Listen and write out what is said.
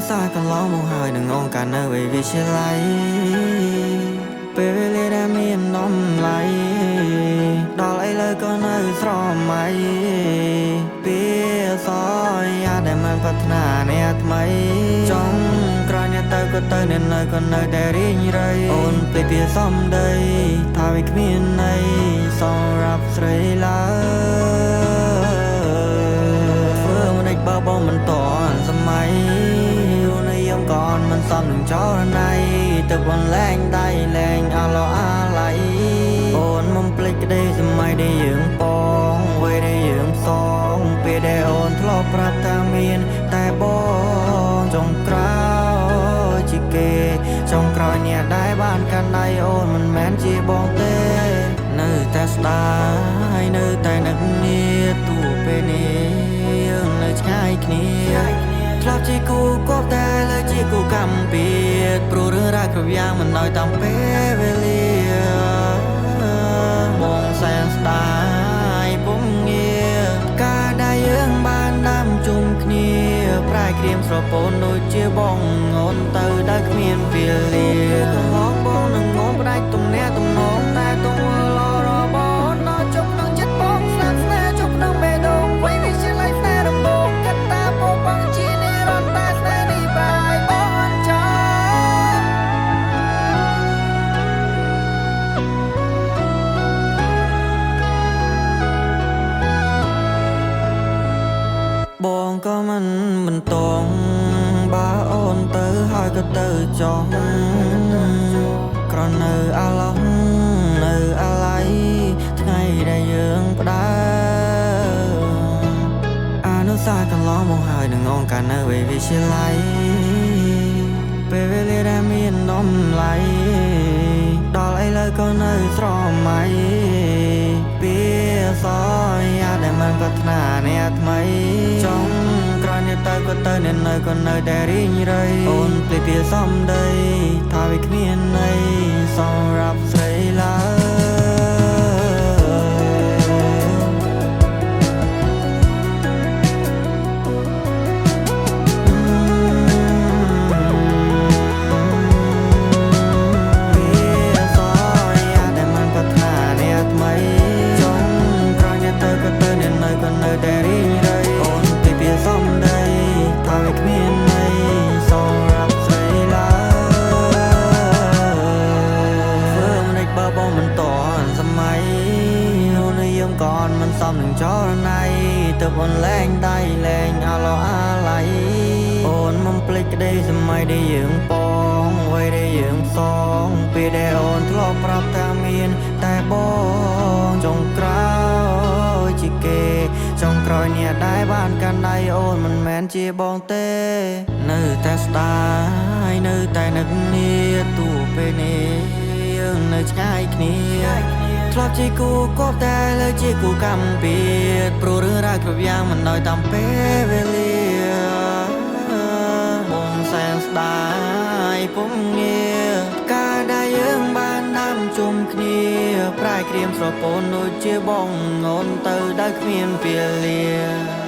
xa còn lo mong hơi đừng ôn cả nơi vì vì chia layពេលវេលាដែលមាននំឡៃដល់អីលើក៏នៅស្រមៃពីសយ៉ាដែលមិនប្រាថ្នាអ្នកថ្មីចង់ក្រោយអ្នកទៅក៏ទៅអ្នកនៅក៏នៅតែរីងរៃអូនពេលពីសំដីថាវាគ្មានន័យសម្រាប់ស្រីឡើយធ្វើមិនដេចបើបងមិនតន់សម័យរូនយំក៏អន់មិនសមនឹងចរណៃទៅបងលែងដៃលែងអាឡោអាឡៃអូនមុំភ្លេចក្តីសម័យដែលយើងបងវ័យដែលយើងសងពេលដែលអូនធ្លាប់ប្រាប់ថាមានតែបងចុងក្រោយជាគេចុងក្រោយអ្នកដែលបានកាន់ដៃអូនមិនមែនជាបងទេនៅតែស្ដាយនៅតែនឹកងារទូពេលនេះយើងនៅឆ្ងាយគ្នាធ្លាប់ជាគូគប់តែលើជាគូកម្មពៀតព្រោះរឿងរ៉ាវគ្រប់យ៉ាងមិនដោយតាមពេលវេលាបងសែនស្ដាយពុំងារការដែលយើងបានដាំជុំគ្នាប្រែក្រៀមស្រពោនដូចជាបងអូនទៅដែលគ្មានពេលលាកន្លងបងនឹងងងផ្ដាច់ទំនាក់ទំនងតែទង្វើល្អរបស់ដល់ជប់នឹងចិត្តបងស្លាប់ស្នេហ៍ជប់នឹងបេះដូងវ័យវាជាឡៃស្នេហ៍ដំបូងគិតតាបងបងជានេះរត់តែស្នេហ៍នេះបាយបងអន់ចោលបងក៏មិនបន្តបើអូនទៅហើយក៏ទៅចង់ក្រនៅអាឡោះនៅអាឡៃថ្ងៃដែលយើងផ្ដើអនុសាកន្លងមកហើយនឹងងកានៅវេវិជាឡៃពេលវេលាដែលមាននំឡៃដល់អីលើក៏នៅស្រមៃពីសយ៉ាដែលមិនប្រាថ្នាអ្នកថ្មីចង់ក្រោយអ្នកទៅក៏ទៅអ្នកនៅក៏នៅតែរីងរៃអូនពេលពីសំដីថាវាគ្មានន័យសម្រាប់ស្រីឡើก่อนมันซ้ำหนึ่งจอในแต่บนแรงได้แรงอาลออาไหลโอนมันเปลิกได้สมัยได้ยืงปองไว้ได้ยืงสองปีได้โอนทลบปรับตามีนแต่บองจงกราวจิเกจงกรอยเนี่ยได้บ้านกันได้โอนมันแมนจีบองเต้นึกแต่สไตล์นึกแต่นึกเนี่ยตัวเป็นเองนึกง่ายគ្នាធ្លាប់ជាគូគប់តែលើជាគូកម្មពៀតព្រោះរឿងរ៉ាវគ្រប់យ៉ាងមិនដោយតាមពេលវេលាបងសែនស្ដាយពុំងារការដែលយើងបានដាំជុំគ្នាប្រែក្រៀមស្រពោនដូចជាបងអូនទៅដែលគ្មានពេលលា